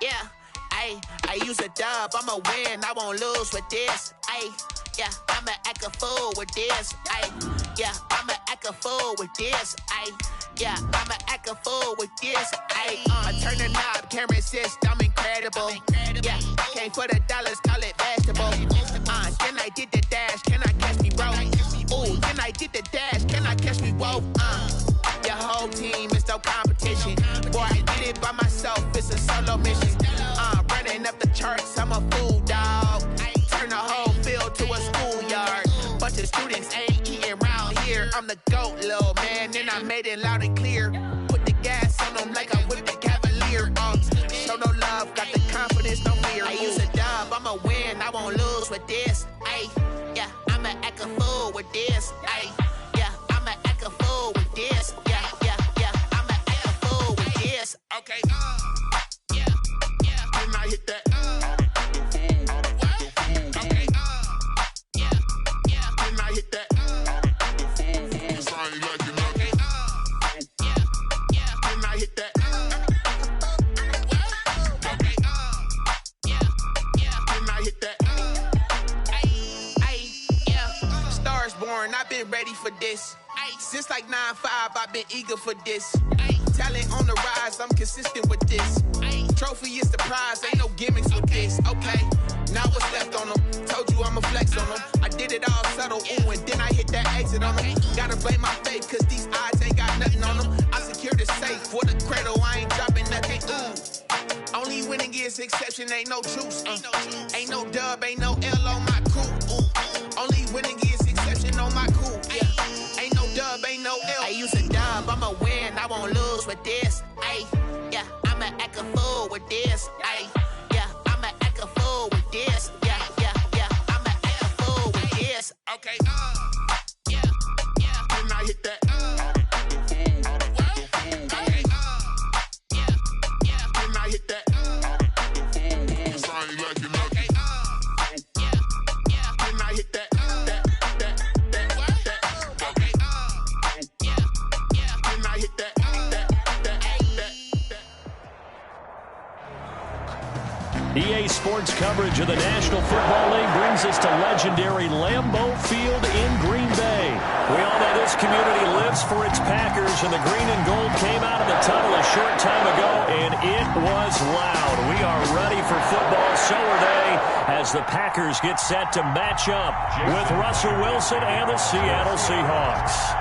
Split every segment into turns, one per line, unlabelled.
Yeah, I use a dub, I'ma win, I won't lose with this. Yeah, I'ma act a fool with this. Yeah, I'ma act a fool with this. Yeah, I'ma act a fool with this. I turn the knob, can't resist, I'm incredible. Yeah, came for the dollars, call it vegetable. Then I did the dash, can I catch me, bro? Ooh, then I did the dash, can I catch me, whoa? Your whole team is no competition. Boy, I did it by myself, it's a solo mission. Running up the charts, I'm a fool, dog. Turn the whole field to a schoolyard. Bunch of students ain't eating round here. I'm the GOAT, little man, and I made it loud and clear. Put the gas on them like I'm with the Cavalier. Show no love, got the confidence, no fear. I use a dub, I'ma win, I won't lose with this. Yeah, I'ma act a fool with this. Yeah, I'ma act a fool with this. Yeah, I'ma act a fool with this. Okay, yeah, then I hit that. I've been ready for this. Since like 9-5, I've been eager for this. Talent on the rise, I'm consistent with this. Trophy is the prize, ain't no gimmicks with this. Okay, now what's left on them? Told you I'ma flex on them. I did it all subtle, ooh, and then I hit that exit on them. Gotta blame my faith, cause these odds ain't got nothing on them. I secured the safe for the cradle, I ain't dropping nothing, ooh. Only winning is exception, ain't no truce. Ain't no dub, ain't no L on my crew. Ooh. Only winning is exception on my crew. Yeah. Ain't no dub, ain't no L. I use a dub, I'ma win, I won't lose with this. Yeah, I'ma act a fool with this. Yeah, I'ma act a fool with this. Yeah, I'ma act a fool with this. Okay, yeah, then I hit that. Okay, yeah, then I hit that.
EA Sports coverage of the National Football League brings us to legendary Lambeau Field in Green Bay. We all know this community lives for its Packers, and the green and gold came out of the tunnel a short time ago, and it was loud. We are ready for football, so are they, as the Packers get set to match up with Russell Wilson and the Seattle Seahawks.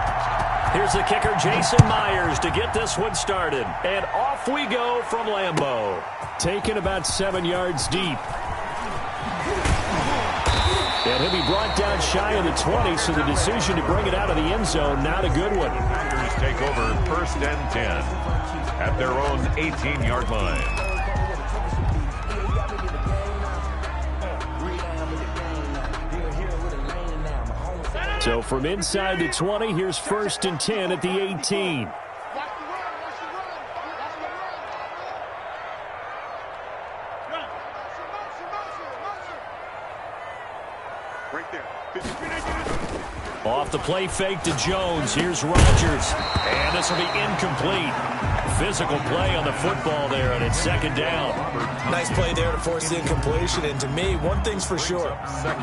Here's the kicker, Jason Myers, to get this one started. And off we go from Lambeau. Taken about 7 yards deep. And he'll be brought down shy of the 20, so the decision to bring it out of the end zone, not a good one.
Packers take over 1st and 10 at their own 18-yard line.
So from inside the 20, here's 1st and 10 at the 18. Off the play fake to Jones. Here's Rodgers. And this will be incomplete. Physical play on the football there, and it's 2nd down.
Nice play there to force the incompletion. And to me, one thing's for sure.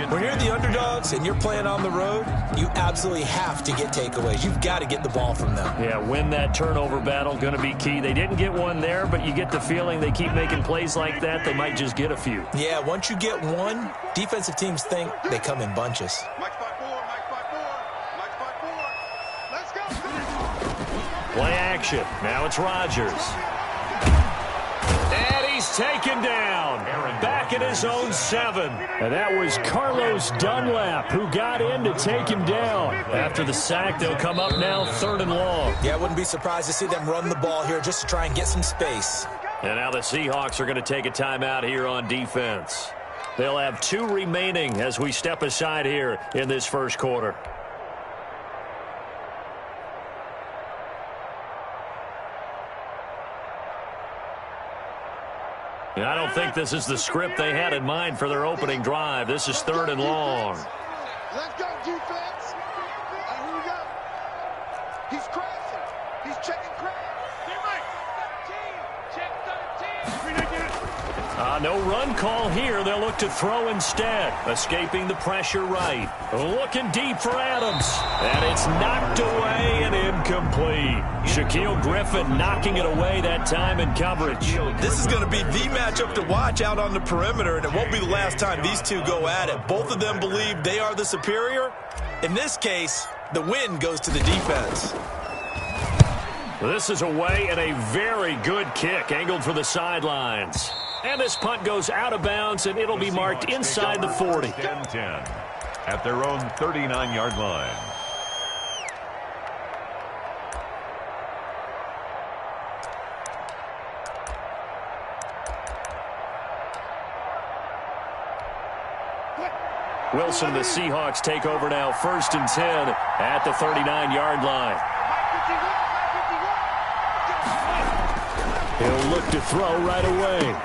When you're the underdogs and you're playing on the road, you absolutely have to get takeaways. You've got to get the ball from them.
Yeah, win that turnover battle, going to be key. They didn't get one there, but you get the feeling they keep making plays like that, they might just get a few.
Yeah, once you get one, defensive teams think they come in bunches.
Play action. Now it's Rodgers. And he's taken down. Back at his own 7. And that was Carlos Dunlap who got in to take him down. After the sack, they'll come up now 3rd and long.
Yeah, I wouldn't be surprised to see them run the ball here just to try and get some space.
And now the Seahawks are going to take a timeout here on defense. They'll have 2 remaining as we step aside here in this first quarter. I don't think this is the script they had in mind for their opening drive. This is 3rd and long.
Let's go, defense. Here we go. He's crashing. He's checking crash. Check 13.
No run call here. They'll look to throw instead. Escaping the pressure right. Looking deep for Adams. And it's knocked away and incomplete. Shaquille Griffin knocking it away that time in coverage.
This is going to be the matchup to watch out on the perimeter, and it won't be the last time these two go at it. Both of them believe they are the superior. In this case, the win goes to the defense.
This is away and a very good kick angled for the sidelines. And this punt goes out of bounds, and it'll be marked inside the 40.
10-10 at their own 39-yard line.
Wilson, the Seahawks take over now, 1st and 10 at the 39-yard line. He'll look to throw right away.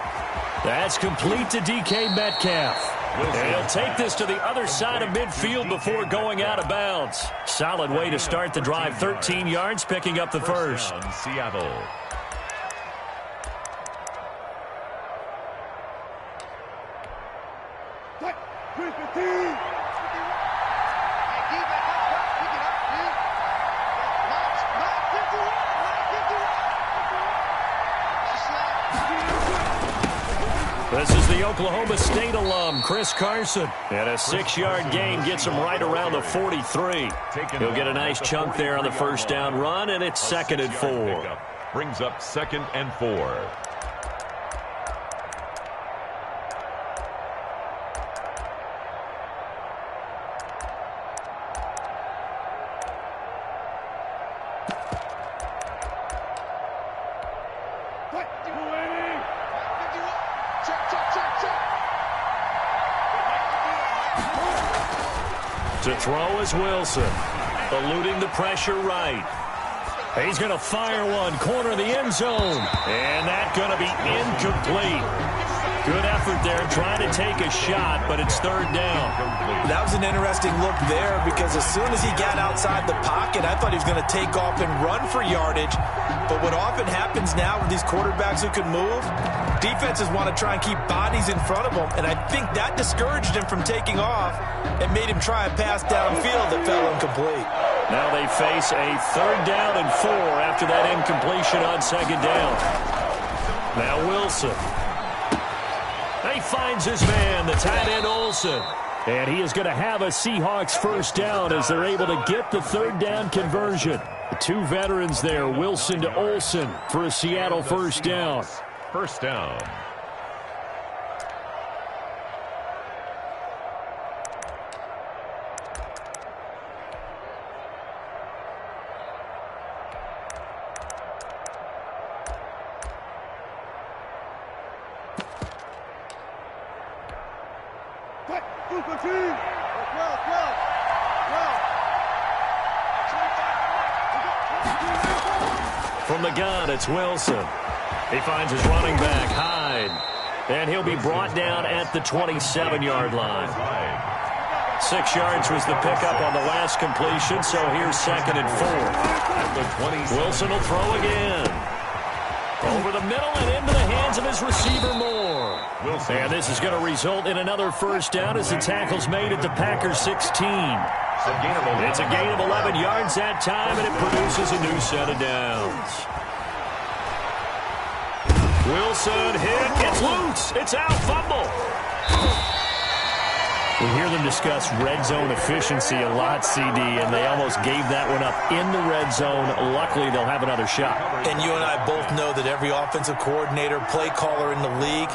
That's complete to DK Metcalf. And he'll take this to the other side of midfield before going out of bounds. Solid way to start the drive. 13 yards, picking up the first.
Down, Seattle.
This is the Oklahoma State alum, Chris Carson. And a 6-yard gain gets him right around the 43. He'll get a nice chunk there on the first down run, and it's 2nd and 4.
Brings up 2nd and 4.
To throw is Wilson, eluding the pressure right. He's going to fire one, corner of the end zone, and that's going to be incomplete. Good effort there, trying to take a shot, but it's 3rd down.
That was an interesting look there because as soon as he got outside the pocket, I thought he was going to take off and run for yardage. But what often happens now with these quarterbacks who can move, defenses want to try and keep bodies in front of them, and I think that discouraged him from taking off and made him try a pass downfield that fell incomplete.
Now they face a 3rd down and 4 after that incompletion on 2nd down. Now Wilson. He finds his man, the tight end Olsen. And he is going to have a Seahawks first down as they're able to get the 3rd down conversion. The two veterans there, Wilson to Olsen, for a Seattle first down.
First down.
From the gun, it's Wilson. He finds his running back, Hyde. And he'll be brought down at the 27-yard line. 6 yards was the pickup on the last completion, so here's 2nd and 4. Wilson will throw again. Over the middle and into the hands of his receiver Moore. And this is going to result in another first down as the tackle's made at the Packers 16. It's a gain of 11 yards that time, and it produces a new set of downs. Wilson hit, gets loose, it's out, fumble. We hear them discuss red zone efficiency a lot, CD, and they almost gave that one up in the red zone. Luckily, they'll have another shot.
And you and I both know that every offensive coordinator, play caller in the league,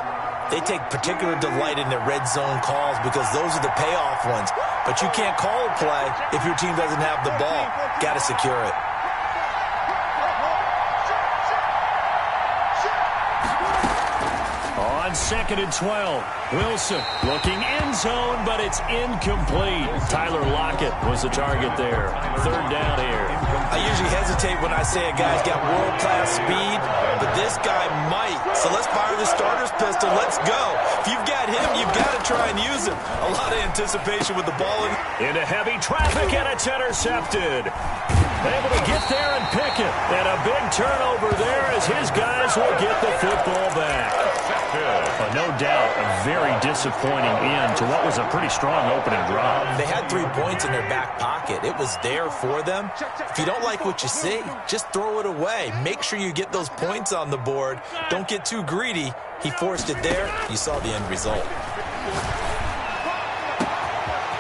they take particular delight in their red zone calls because those are the payoff ones. But you can't call a play if your team doesn't have the ball. Got to secure it.
On 2nd and 12, Wilson looking end zone, but it's incomplete. Tyler Lockett was the target there. 3rd down here.
I usually hesitate when I say a guy's got world-class speed, but this guy might. So let's fire the starter's pistol. Let's go. If you've got him, you've got to try and use him. A lot of anticipation with the ball.
Into heavy traffic, and it's intercepted. Able to get there and pick it. And a big turnover there as his guys will get the football back. A No doubt a very disappointing end to what was a pretty strong opening drive.
They had 3 points in their back pocket. It was there for them. If you don't like what you see, just throw it away. Make sure you get those points on the board. Don't get too greedy. He forced it there. You saw the end result.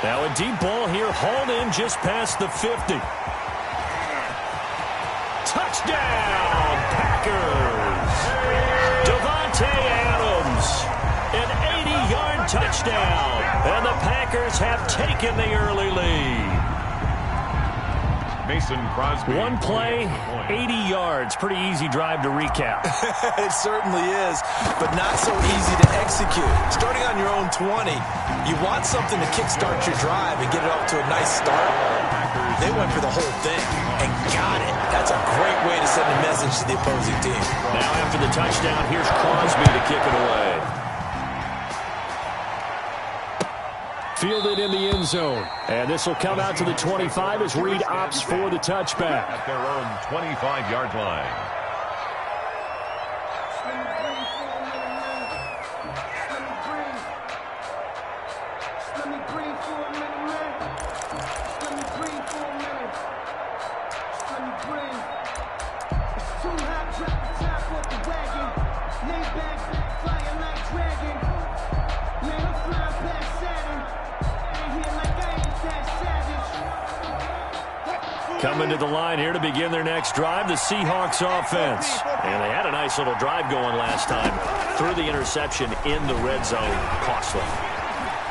Now a deep ball here, hauled in just past the 50. Touchdown, Packers! Devontae Adams, an 80-yard touchdown, and the Packers have taken the early lead.
Mason Crosby.
One play, 80 yards. Pretty easy drive to recap.
It certainly is, but not so easy to execute. Starting on your own 20, you want something to kickstart your drive and get it off to a nice start. They went for the whole thing and got it. That's a great way to send a message to the opposing team.
Now after the touchdown, here's Crosby to kick it away. Fielded in the end zone. And this will come out to the 25 as Reed opts for the touchback.
At their own 25-yard line.
Coming to the line here to begin their next drive, the Seahawks offense. And they had a nice little drive going last time. Threw the interception in the red zone. Costly.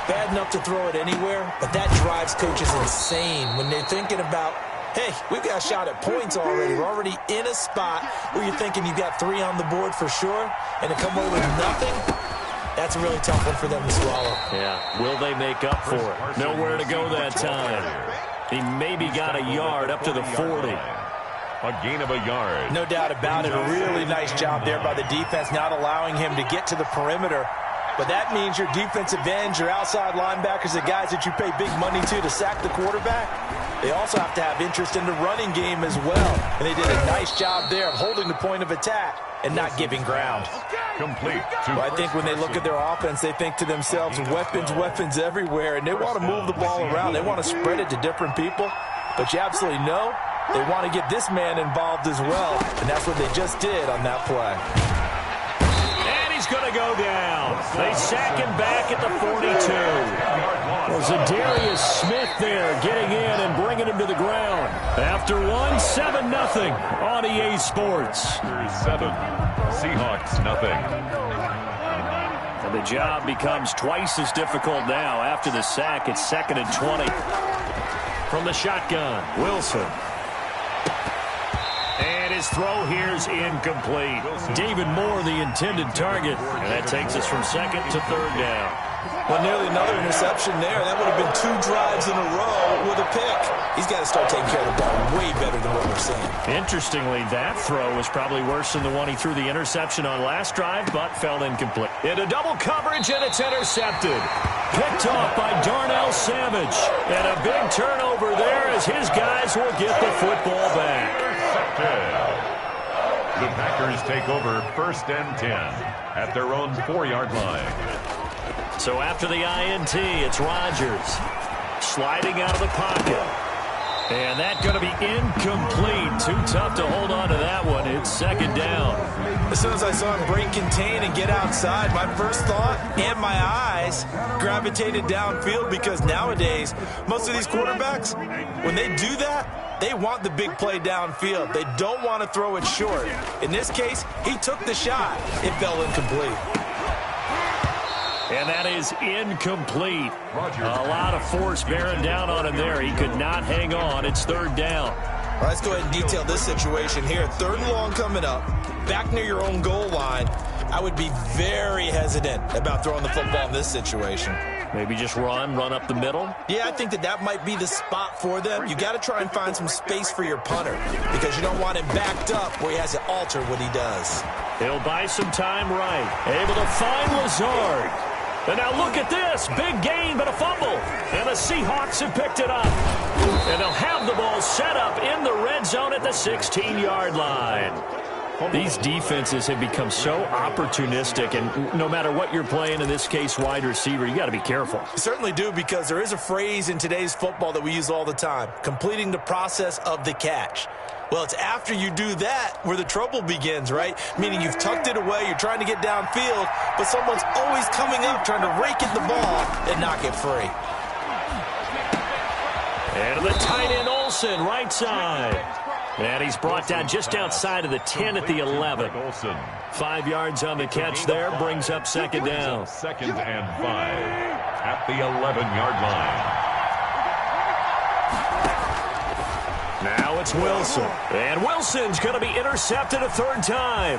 Bad enough to throw it anywhere, but that drives coaches insane when they're thinking about, hey, we've got a shot at points already. We're already in a spot where you're thinking you've got 3 on the board for sure, and to come away with nothing, that's a really tough one for them to swallow.
Yeah, will they make up for it? Nowhere to go that time. He maybe got a yard up to the 40.
A gain of a yard.
No doubt about it. A really nice job there by the defense, not allowing him to get to the perimeter. But that means your defensive ends, your outside linebackers, the guys that you pay big money to sack the quarterback, they also have to have interest in the running game as well. And they did a nice job there of holding the point of attack and not giving ground.
Complete.
Well, I think when they look at their offense, they think to themselves, weapons everywhere, and they want to move the ball around. They want to spread it to different people. But you absolutely know they want to get this man involved as well, and that's what they just did on that play.
And he's going to go down. They sack him back at the 42. Well, Zadarius Smith there getting in and bringing him to the ground. After one, 7-0 on EA Sports.
7, Seahawks nothing.
And the job becomes twice as difficult now. After the sack, it's 2nd and 20. From the shotgun, Wilson. And his throw here's incomplete. David Moore, the intended target. And that takes us from 2nd to 3rd down.
Well, nearly another interception there. That would have been 2 drives in a row with a pick. He's got to start taking care of the ball way better than what we're seeing.
Interestingly, that throw was probably worse than the one he threw the interception on last drive, but fell incomplete. Into double coverage, and it's intercepted. Picked off by Darnell Savage. And a big turnover there as his guys will get the football back.
The Packers take over 1st and 10 at their own 4-yard line.
So after the INT, it's Rodgers sliding out of the pocket. And that's going to be incomplete. Too tough to hold on to that one. It's 2nd down.
As soon as I saw him break contain and get outside, my first thought and my eyes gravitated downfield, because nowadays, most of these quarterbacks, when they do that, they want the big play downfield. They don't want to throw it short. In this case, he took the shot. It fell incomplete.
And that is incomplete. A lot of force bearing down on him there. He could not hang on. It's 3rd down.
All right, let's go ahead and detail this situation here. 3rd and long coming up, back near your own goal line. I would be very hesitant about throwing the football in this situation.
Maybe just run up the middle?
Yeah, I think that might be the spot for them. You got to try and find some space for your punter, because you don't want him backed up where he has to alter what he does.
He'll buy some time right. Able to find Lazard. And now look at this. Big gain, but a fumble. And the Seahawks have picked it up. And they'll have the ball set up in the red zone at the 16-yard line. These defenses have become so opportunistic, and no matter what you're playing, in this case wide receiver, you got to be careful.
You certainly do, because there is a phrase in today's football that we use all the time: completing the process of the catch. Well, it's after you do that where the trouble begins, right? Meaning you've tucked it away, you're trying to get downfield, but someone's always coming up trying to rake at the ball and knock it free.
And the tight end Olsen, right side. And he's brought down just outside of the 10 at the 11. 5 yards on the catch there, brings up second down.
Second and 5 at the 11-yard line.
Now it's Wilson. And Wilson's going to be intercepted a third time.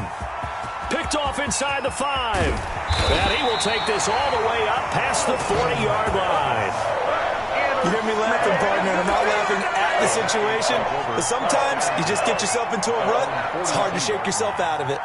Picked off inside the 5. And he will take this all the way up past the 40-yard line.
You hear me laughing, partner, and I'm not laughing at the situation, but sometimes you just get yourself into a rut. It's hard to shake yourself out of it.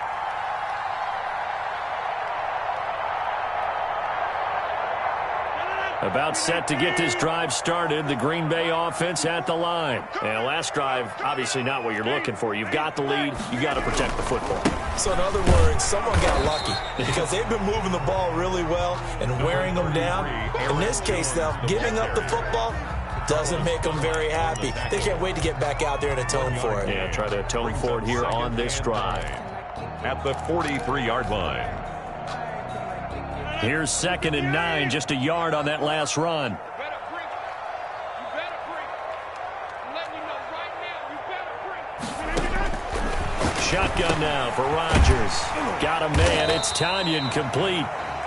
About set to get this drive started, the Green Bay offense at the line. And last drive, obviously not what you're looking for. You've got the lead. You got to protect the football.
So in other words, someone got lucky because they've been moving the ball really well and wearing them down. In this case, though, giving up the football doesn't make them very happy. They can't wait to get back out there and atone for it.
Yeah, try to atone for it here on this drive.
At the 43-yard line.
Here's second and 9, just a yard on that last run. Shotgun now for Rodgers. Got a man. It's Tanyan, complete.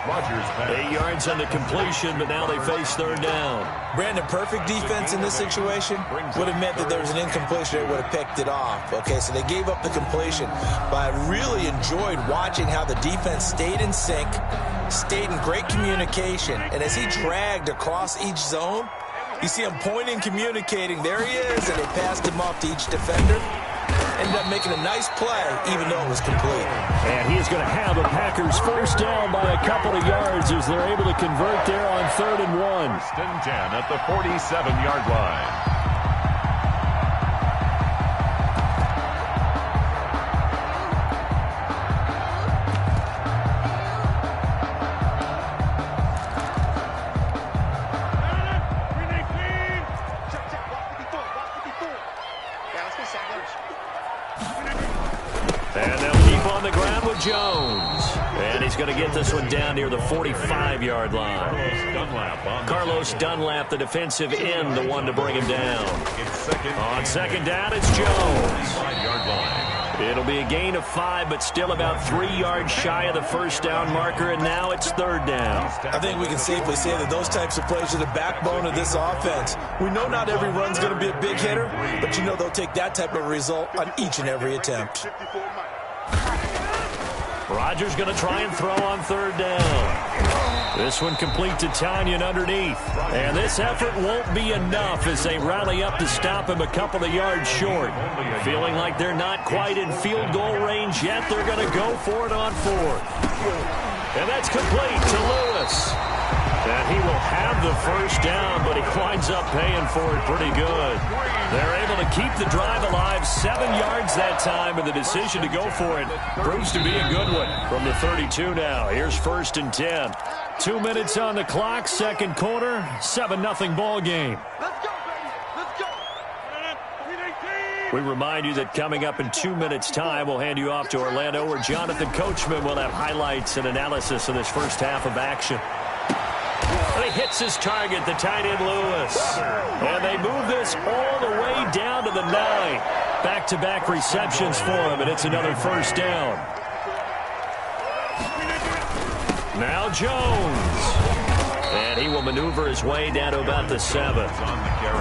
8 yards on the completion, but now they face third down.
Brandon, perfect defense in this situation would have meant that there was an incompletion. They would have picked it off. Okay, so they gave up the completion. But I really enjoyed watching how the defense stayed in sync, stayed in great communication. And as he dragged across each zone, you see him pointing, communicating. There he is, and they passed him off to each defender. Ended up making a nice play, even though it was complete.
And he is going to have the Packers first down by a couple of yards as they're able to convert there on 3rd and 1.
First and 10 at the 47-yard line.
And they'll keep on the ground with Jones. And he's going to get this one down near the 45-yard line. Carlos Dunlap, the defensive end, the one to bring him down. On second down, it's Jones.
5-yard line.
It'll be a gain of 5, but still about 3 yards shy of the first down marker, and now it's third down.
I think we can safely say that those types of plays are the backbone of this offense. We know not every run's going to be a big hitter, but you know they'll take that type of result on each and every attempt.
Rodgers going to try and throw on third down. This one complete to Tanyan underneath. And this effort won't be enough as they rally up to stop him a couple of yards short. Feeling like they're not quite in field goal range yet, they're going to go for it on 4th. And that's complete to Lewis. And he will have the first down, but he winds up paying for it pretty good. They're able to keep the drive alive, 7 yards that time, and the decision to go for it proves to be a good one from the 32 now. Here's 1st and 10. 2 minutes on the clock, second quarter, 7-0 ball game.
Let's go, baby. Let's go.
We remind you that coming up in 2 minutes' time, we'll hand you off to Orlando, where Jonathan Coachman will have highlights and analysis of this first half of action. And he hits his target, the tight end Lewis. And they move this all the way down to the 9. Back-to-back receptions for him, and it's another first down. Now Jones. And he will maneuver his way down to about the 7.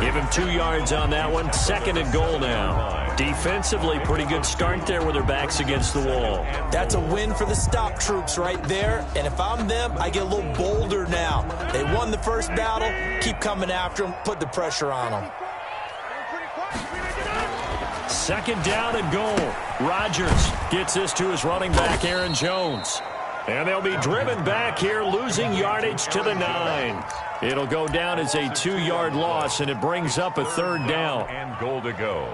Give him 2 yards on that one. 2nd and goal now. Defensively, pretty good start there with their backs against the wall.
That's a win for the stop troops right there. And if I'm them, I get a little bolder now. They won the first battle. Keep coming after them. Put the pressure on them.
2nd down and goal. Rodgers gets this to his running back, Aaron Jones. And they'll be driven back here, losing yardage to the 9. It'll go down as a 2-yard loss, and it brings up a third down.
And goal to go.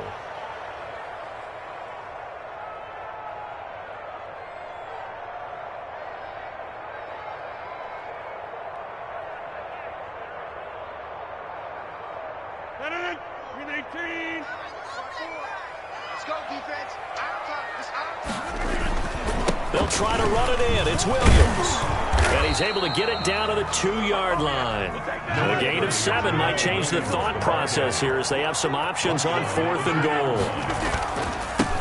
Let's go, defense. Our time. It's our time.
They'll try to run it in. It's Williams. And he's able to get it down to the 2-yard line. A gain of 7 might change the thought process here as they have some options on 4th and goal.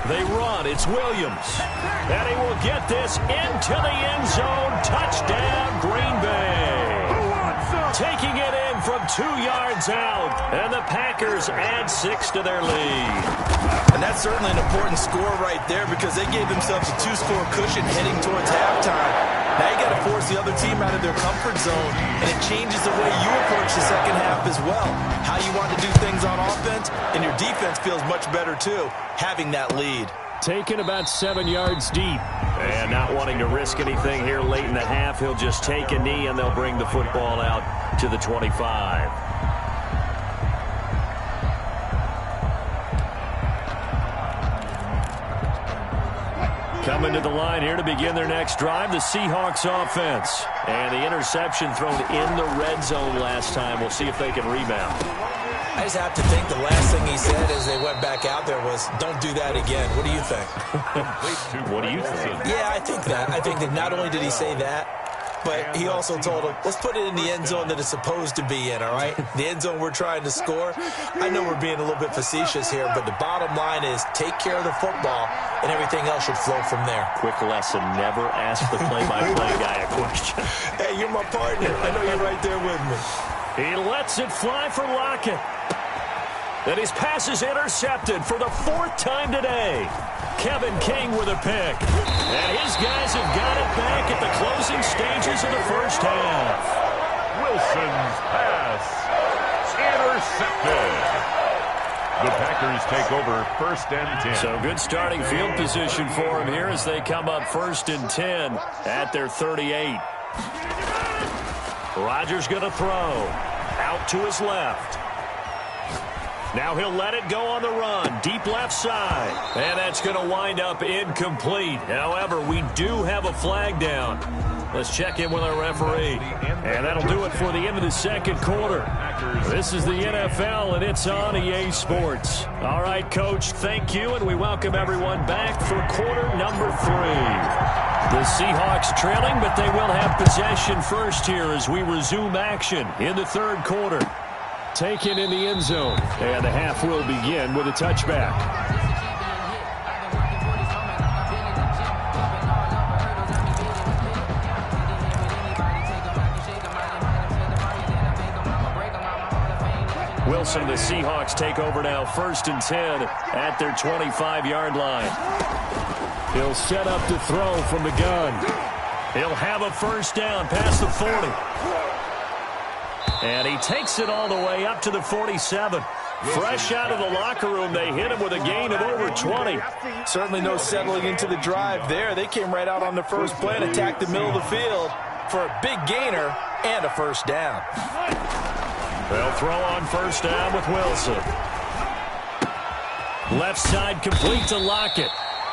They run. It's Williams. And he will get this into the end zone. Touchdown, Green Bay. Taking it in from 2 yards out. And the Packers add 6 to their lead.
And that's certainly an important score right there because they gave themselves a 2-score cushion heading towards halftime. Now you got to force the other team out of their comfort zone, and it changes the way you approach the second half as well. How you want to do things on offense, and your defense feels much better too, having that lead.
Taken about 7 yards deep. And not wanting to risk anything here late in the half, he'll just take a knee, and they'll bring the football out to the 25. Coming to the line here to begin their next drive, the Seahawks offense. And the interception thrown in the red zone last time. We'll see if they can rebound.
I just have to think the last thing he said as they went back out there was, don't do that again. What do you think?
What do you think?
Yeah, I think that. I think that not only did he say that, but he also told him, let's put it in the end zone that it's supposed to be in, all right? The end zone we're trying to score. I know we're being a little bit facetious here, but the bottom line is take care of the football, and everything else should flow from there.
Quick lesson, never ask the play-by-play guy a question.
Hey, you're my partner. I know you're right there with me.
He lets it fly for Lockett. And his pass is intercepted for the 4th time today. Kevin King with a pick. And his guys have got it back at the closing stages of the first half.
Wilson's pass intercepted. The Packers take over 1st and 10.
So good starting field position for him here as they come up 1st and 10 at their 38. Rodgers going to throw. Out to his left. Now he'll let it go on the run. Deep left side. And that's going to wind up incomplete. However, we do have a flag down. Let's check in with our referee. And that'll do it for the end of the second quarter. This is the NFL, and it's on EA Sports. All right, Coach, thank you, and we welcome everyone back for quarter number 3. The Seahawks trailing, but they will have possession first here as we resume action in the 3rd quarter. Taken in the end zone, and the half will begin with a touchback. Wilson, the Seahawks take over now 1st and 10 at their 25-yard line. He'll set up to throw from the gun. He'll have a 1st down past the 40. And he takes it all the way up to the 47. Fresh out of the locker room, they hit him with a gain of over 20.
Certainly no settling into the drive there. They came right out on the first play and attacked the middle of the field for a big gainer and a 1st down.
They'll throw on 1st down with Wilson. Left side complete to Lockett.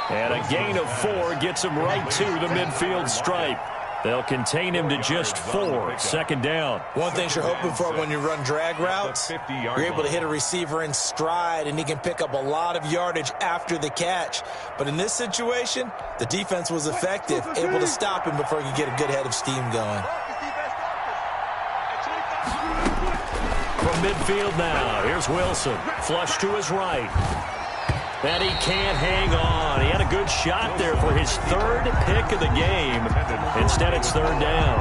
And a gain of 4 gets him right to the midfield stripe. They'll contain him to just 4. 2nd down.
One thing you're hoping for when you run drag routes, you're able to hit a receiver in stride, and he can pick up a lot of yardage after the catch. But in this situation, the defense was effective, able to stop him before he could get a good head of steam going.
From midfield now, here's Wilson. Flush to his right. And he can't hang on. He had a good shot there for his 3rd pick of the game. Instead, it's 3rd down.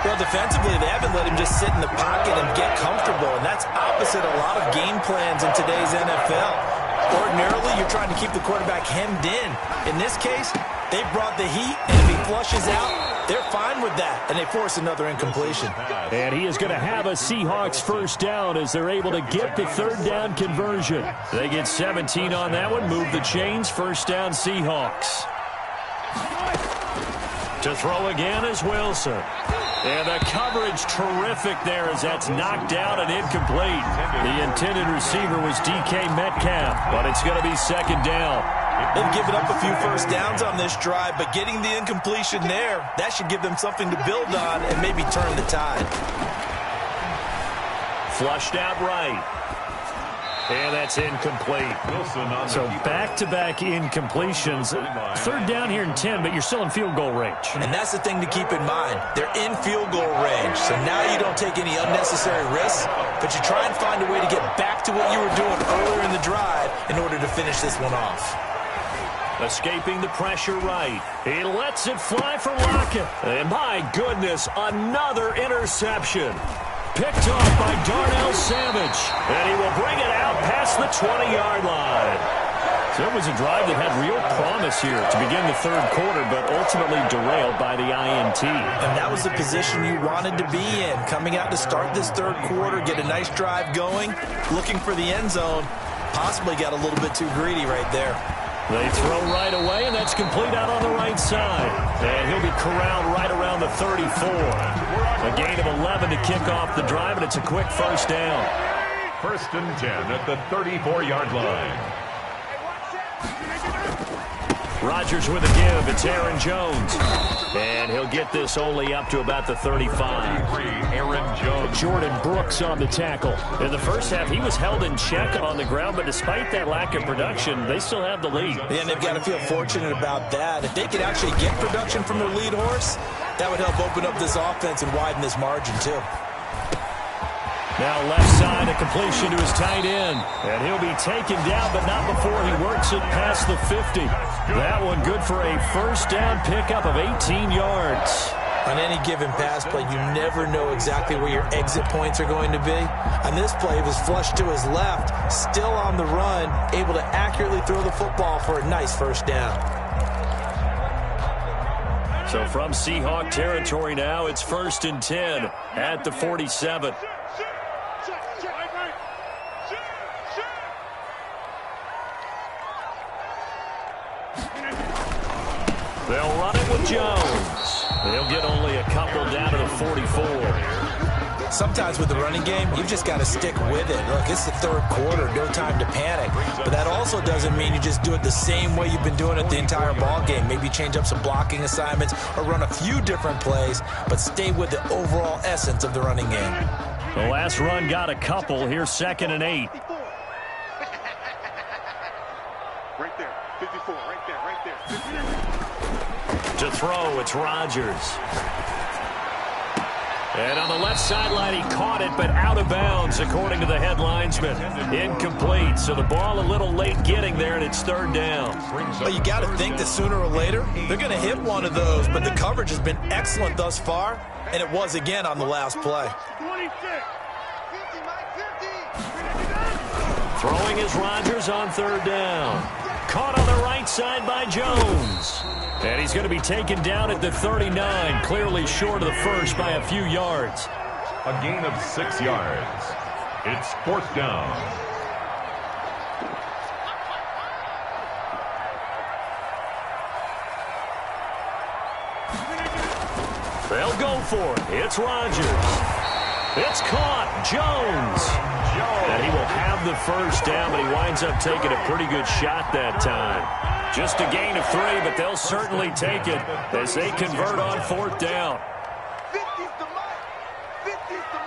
Well, defensively, they haven't let him just sit in the pocket and get comfortable, and that's opposite a lot of game plans in today's NFL. Ordinarily, you're trying to keep the quarterback hemmed in. In this case, they brought the heat, and if he flushes out, they're fine with that, and they force another incompletion.
And he is going to have a Seahawks 1st down as they're able to get the 3rd down conversion. They get 17 on that one, move the chains, 1st down Seahawks. To throw again is Wilson. And the coverage terrific there as that's knocked out and incomplete. The intended receiver was DK Metcalf, but it's going to be 2nd down.
They've given up a few 1st downs on this drive, but getting the incompletion there, that should give them something to build on and maybe turn the tide.
Flushed out right. And that's incomplete. So back-to-back incompletions. Third down here in 10, but you're still in field goal range.
And that's the thing to keep in mind. They're in field goal range. So now you don't take any unnecessary risks, but you try and find a way to get back to what you were doing earlier in the drive in order to finish this one off.
Escaping the pressure right. He lets it fly for Lockett. And my goodness, another interception. Picked off by Darnell Savage. And he will bring it out past the 20-yard line. So it was a drive that had real promise here to begin the third quarter, but ultimately derailed by the INT.
And that was the position you wanted to be in. Coming out to start this third quarter, get a nice drive going, looking for the end zone. Possibly got a little bit too greedy right there.
They throw right away, and that's complete out on the right side. And he'll be corralled right around the 34. A gain of 11 to kick off the drive, and it's a quick first down.
1st and 10 at the 34-yard line.
Rodgers with a give. It's Aaron Jones. And he'll get this only up to about the 35.
Aaron Jones.
Jordan Brooks on the tackle. In the first half, he was held in check on the ground, but despite that lack of production, they still have the lead.
Yeah, and they've got to feel fortunate about that. If they could actually get production from their lead horse, that would help open up this offense and widen this margin, too.
Now left side, a completion to his tight end. And he'll be taken down, but not before he works it past the 50. That one good for a first down pickup of 18 yards.
On any given pass play, you never know exactly where your exit points are going to be. On this play, it was flushed to his left, still on the run, able to accurately throw the football for a nice first down.
So from Seahawk territory now, it's 1st and 10 at the 47. They'll run it with Jones. They'll get only a couple down to the 44.
Sometimes with the running game, you've just got to stick with it. Look, it's the third quarter, no time to panic. But that also doesn't mean you just do it the same way you've been doing it the entire ball game. Maybe change up some blocking assignments or run a few different plays, but stay with the overall essence of the running game.
The last run got a couple. Here's 2nd and 8.
Right there, 54, right there, 54.
To throw, it's Rodgers. And on the left sideline, he caught it, but out of bounds, according to the head linesman. Incomplete, so the ball a little late getting there, and it's 3rd down.
Well, you got to think that sooner or later, they're going to hit one of those, but the coverage has been excellent thus far, and it was again on the last play.
26. 50, Mike, 50.
Throwing is Rodgers on 3rd down. Caught on the right side by Jones. And he's going to be taken down at the 39, clearly short of the first by a few yards.
A gain of 6 yards. It's 4th down.
They'll go for it. It's Rodgers. It's caught. Jones. And he will have the first down, but he winds up taking a pretty good shot that time. Just a gain of 3, but they'll certainly take it as they convert on 4th down.
50's the Mike. 50's the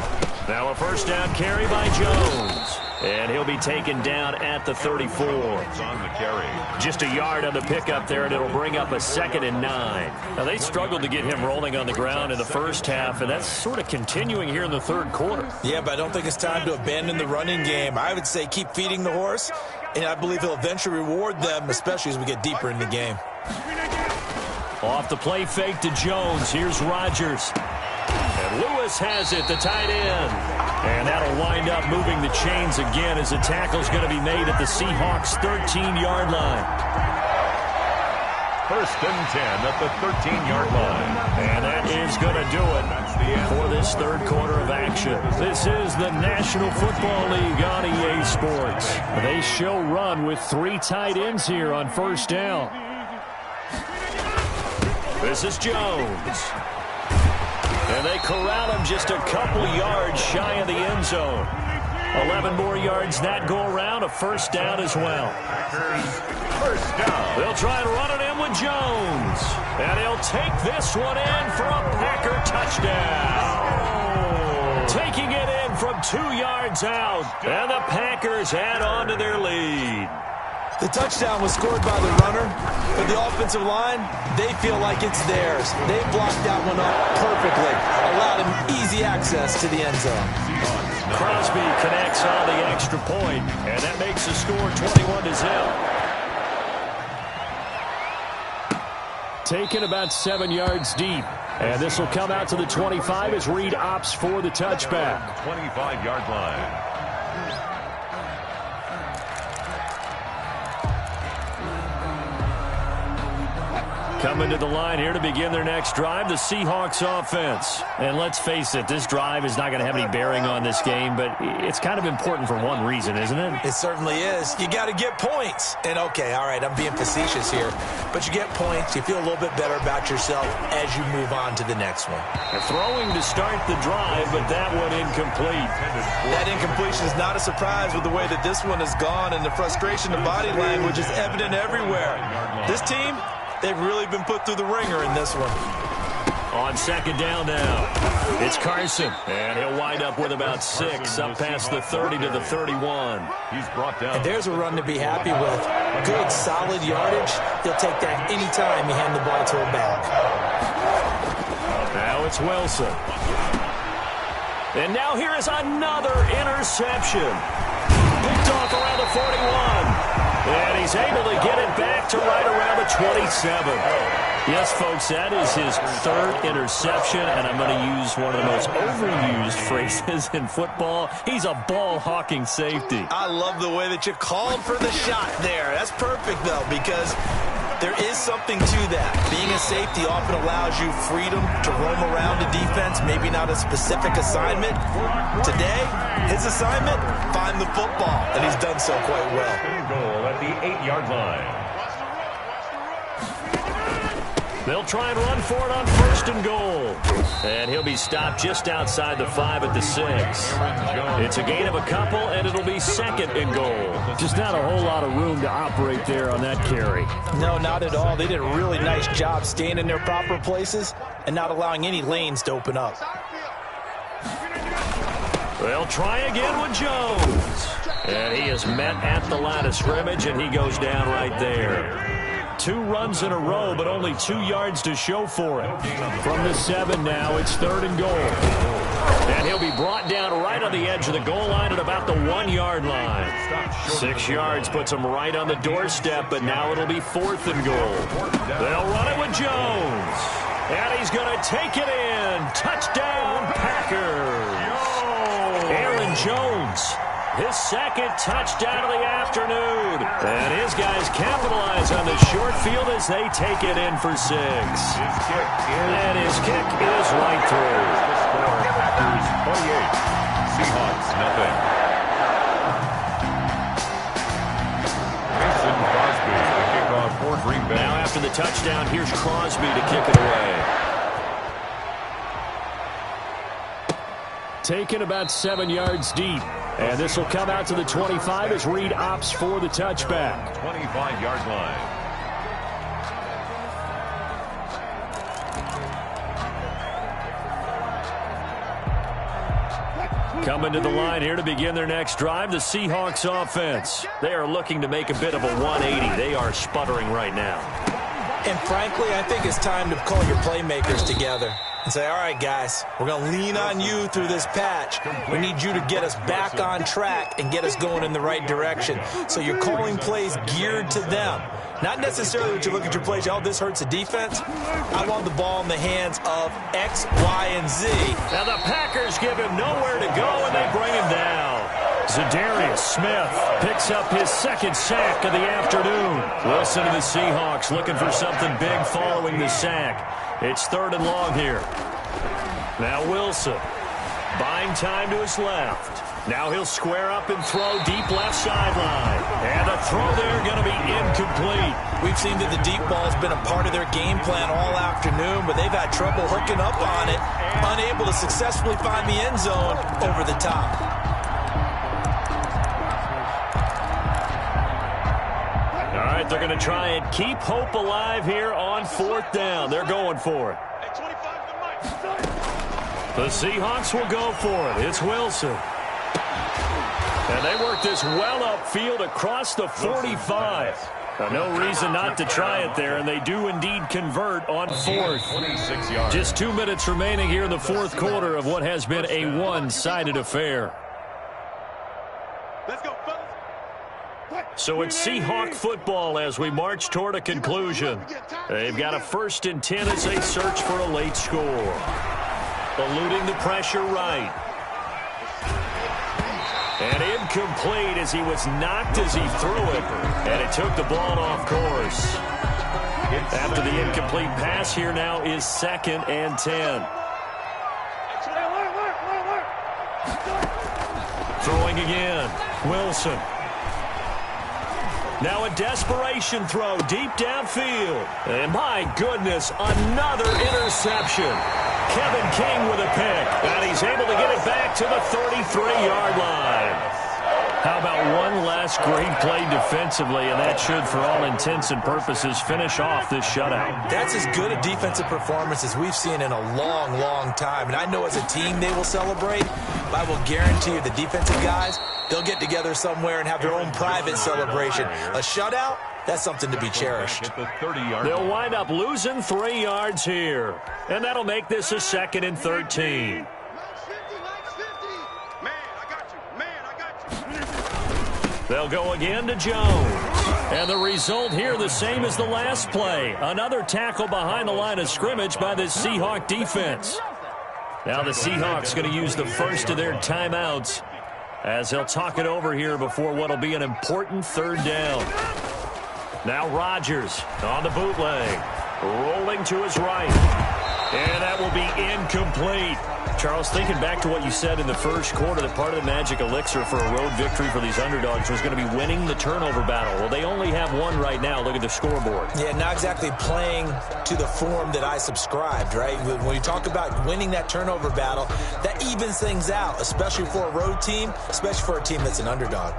Mike.
Now a first down carry by Jones. And he'll be taken down at the 34.
On the carry.
Just a yard on the pickup there, and it'll bring up a 2nd and 9. Now, they struggled to get him rolling on the ground in the first half, and that's sort of continuing here in the third quarter.
Yeah, but I don't think it's time to abandon the running game. I would say keep feeding the horse, and I believe he'll eventually reward them, especially as we get deeper in the game.
Off the play fake to Jones. Here's Rodgers. And Lewis has it, the tight end. And that'll wind up moving the chains again as the tackle's going to be made at the Seahawks' 13-yard line.
1st and 10 at the 13-yard line.
And that is going to do it for this third quarter of action. This is the National Football League on EA Sports. They show run with 3 tight ends here on first down. This is Jones. And they corral him just a couple yards shy of the end zone. 11 more yards that go around, a first down as well.
First down.
They'll try and run it in with Jones. And he'll take this one in for a Packer touchdown. Taking it in from from 2 yards out. And the Packers add on to their lead.
The touchdown was scored by the runner, but the offensive line, they feel like it's theirs. They blocked that one up perfectly, allowed him easy access to the end zone.
Crosby connects on the extra point, and that makes the score 21-0. Taken about 7 yards deep. And this will come out to the 25 as Reed opts for the touchback.
25-yard line.
Coming to the line here to begin their next drive, the Seahawks offense. And let's face it, this drive is not going to have any bearing on this game, but it's kind of important for one reason, isn't it?
It certainly is. You got to get points. And okay, all right, I'm being facetious here, but you get points, you feel a little bit better about yourself as you move on to the next one.
They're throwing to start the drive, but that one incomplete.
That incompletion is not a surprise with the way that this one has gone, and the frustration, the body language is evident everywhere. This team, they've really been put through the ringer in this one.
On second down now, it's Carson, and he'll wind up with about 6, up past the 30 to the 31.
He's brought down.
And there's a run to be happy with. Good, solid yardage. He'll take that anytime you hand the ball to a back.
Now it's Wilson. And now here is another interception. Picked off around the 41. And he's able to get it back to right around the 27. Yes, folks, that is his 3rd interception, and I'm going to use one of the most overused phrases in football. He's a ball-hawking safety.
I love the way that you called for the shot there. That's perfect, though, because there is something to that. Being a safety often allows you freedom to roam around the defense, maybe not a specific assignment. Today, his assignment, find the football, and he's done so quite well.
Goal at the 8-yard line.
They'll try and run for it on 1st and goal. And he'll be stopped just outside the 5 at the 6. It's a gain of a couple, and it'll be 2nd and goal. Just not a whole lot of room to operate there on that carry.
No, not at all. They did a really nice job staying in their proper places and not allowing any lanes to open up.
They'll try again with Jones. And he is met at the line of scrimmage, and he goes down right there. 2 runs in a row, but only 2 yards to show for it. From the 7 now, it's 3rd and goal. And he'll be brought down right on the edge of the goal line at about the 1-yard line. 6 yards puts him right on the doorstep, but now it'll be 4th and goal. They'll run it with Jones. And he's going to take it in. Touchdown, Packers. Aaron Jones. His 2nd touchdown of the afternoon. And his guys capitalize on the short field as they take it in for 6. And his kick is right through.
The score, Packers 28, Seahawks nothing. Mason Crosby, the kickoff for Green Bay.
Now after the touchdown, here's Crosby to kick it away. Taken about 7 yards deep. And this will come out to the 25 as Reed opts for the touchback.
25-yard line.
Coming to the line here to begin their next drive, the Seahawks offense. They are looking to make a bit of a 180. They are sputtering right now.
And frankly, I think it's time to call your playmakers together and say, all right, guys, we're going to lean on you through this patch. We need you to get us back on track and get us going in the right direction. So you're calling plays geared to them. Not necessarily when you look at your plays, oh, this hurts the defense. I want the ball in the hands of X, Y, and Z.
Now the Packers give him nowhere to go, and they bring him down. Zadarius Smith picks up his 2nd sack of the afternoon. Wilson to the Seahawks looking for something big following the sack. It's 3rd and long here. Now Wilson buying time to his left. Now he'll square up and throw deep left sideline. And the throw there going to be incomplete.
We've seen that the deep ball has been a part of their game plan all afternoon, but they've had trouble hooking up on it, unable to successfully find the end zone over the top.
All right, they're going to try and keep hope alive here on 4th down. They're going for it. The Seahawks will go for it. It's Wilson. And they work this well upfield across the 45. No reason not to try it there, and they do indeed convert on fourth. Just 2 minutes remaining here in the fourth quarter of what has been a one-sided affair.
Let's go, fellas.
So it's Seahawk football as we march toward a conclusion. They've got a 1st and 10 as they search for a late score. Eluding the pressure right. And incomplete as he was knocked as he threw it. And it took the ball off course. After the incomplete pass, here now is 2nd and 10. Throwing again. Wilson. Now a desperation throw deep downfield. And my goodness, another interception. Kevin King with a pick. And he's able to get it back to the 33-yard line. How about one last great play defensively, and that should, for all intents and purposes, finish off this shutout.
That's as good a defensive performance as we've seen in a long, long time. And I know as a team they will celebrate, but I will guarantee you the defensive guys, they'll get together somewhere and have their own private celebration. A shutout, that's something to be cherished.
They'll wind up losing 3 yards here, and that'll make this a 2nd and 13. They'll go again to Jones. And the result here the same as the last play. Another tackle behind the line of scrimmage by this Seahawk defense. Now the Seahawks going to use the first of their timeouts as they'll talk it over here before what will be an important 3rd down. Now Rodgers on the bootleg. Rolling to his right. And that will be incomplete. Charles, thinking back to what you said in the first quarter, that part of the magic elixir for a road victory for these underdogs was going to be winning the turnover battle. Well, they only have one right now. Look at the scoreboard.
Yeah, not exactly playing to the form that I subscribed, right? When you talk about winning that turnover battle, that evens things out, especially for a road team, especially for a team that's an underdog.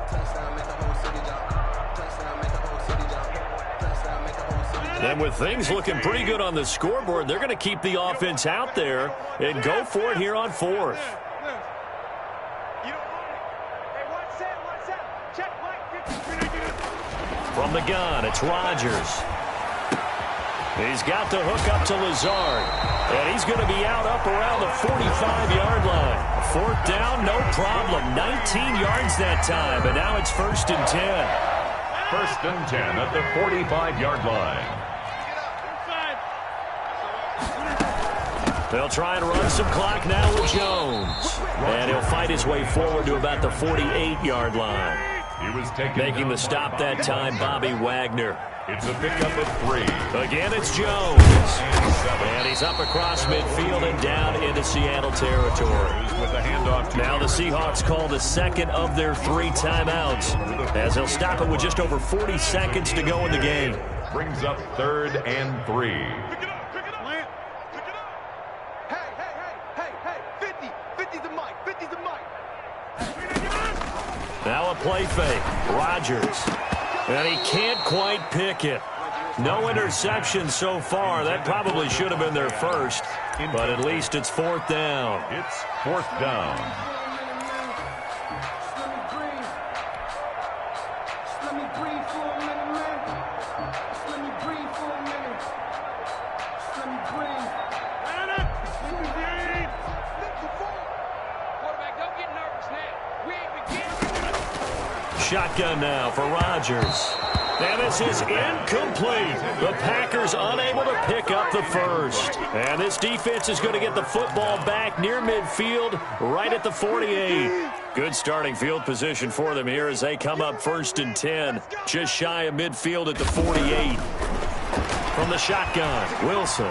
And with things looking pretty good on the scoreboard, they're going to keep the offense out there and go for it here on 4th. From the gun, it's Rodgers. He's got the hook up to Lazard. And he's going to be out up around the 45-yard line. 4th down, no problem. 19 yards that time, and now it's 1st and 10.
1st and 10 at the 45-yard line.
They'll try and run some clock now with Jones. And he'll fight his way forward to about the 48-yard line. Making the stop that time, Bobby Wagner.
It's a pickup of 3.
Again, it's Jones. And he's up across midfield and down into Seattle territory. Now the Seahawks call the 2nd of their 3 timeouts, as they'll stop it with just over 40 seconds to go in the game.
Brings up 3rd and 3.
Now a play fake. Rodgers. And he can't quite pick it. No interception so far. That probably should have been their first. But at least it's 4th down.
It's 4th down.
Shotgun now for Rodgers. And this is incomplete. The Packers unable to pick up the first. And this defense is going to get the football back near midfield, right at the 48. Good starting field position for them here as they come up 1st and 10. Just shy of midfield at the 48. From the shotgun, Wilson.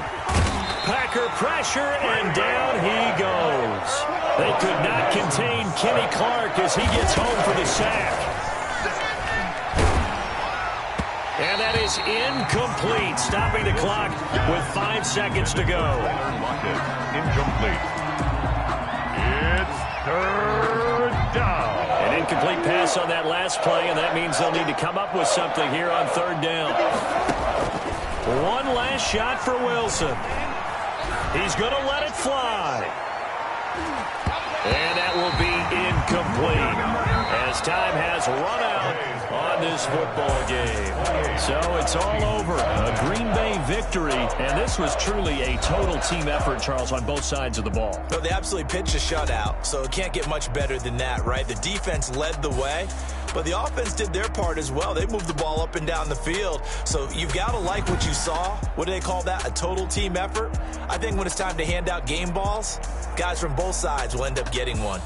Packer pressure, and down he goes. They could not contain Kenny Clark as he gets home for the sack. And that is incomplete, stopping the clock with 5 seconds to go.
Incomplete. It's 3rd down.
An incomplete pass on that last play, and that means they'll need to come up with something here on 3rd down. One last shot for Wilson. He's going to let it fly. And that will be incomplete. as time has run out on this football game. So it's all over. A Green Bay victory, and this was truly a total team effort, Charles, on both sides of the ball.
Well, they absolutely pitched a shutout, so it can't get much better than that, right? The defense led the way, but the offense did their part as well. They moved the ball up and down the field, so you've got to like what you saw. What do they call that? A total team effort? I think when it's time to hand out game balls, guys from both sides will end up getting one.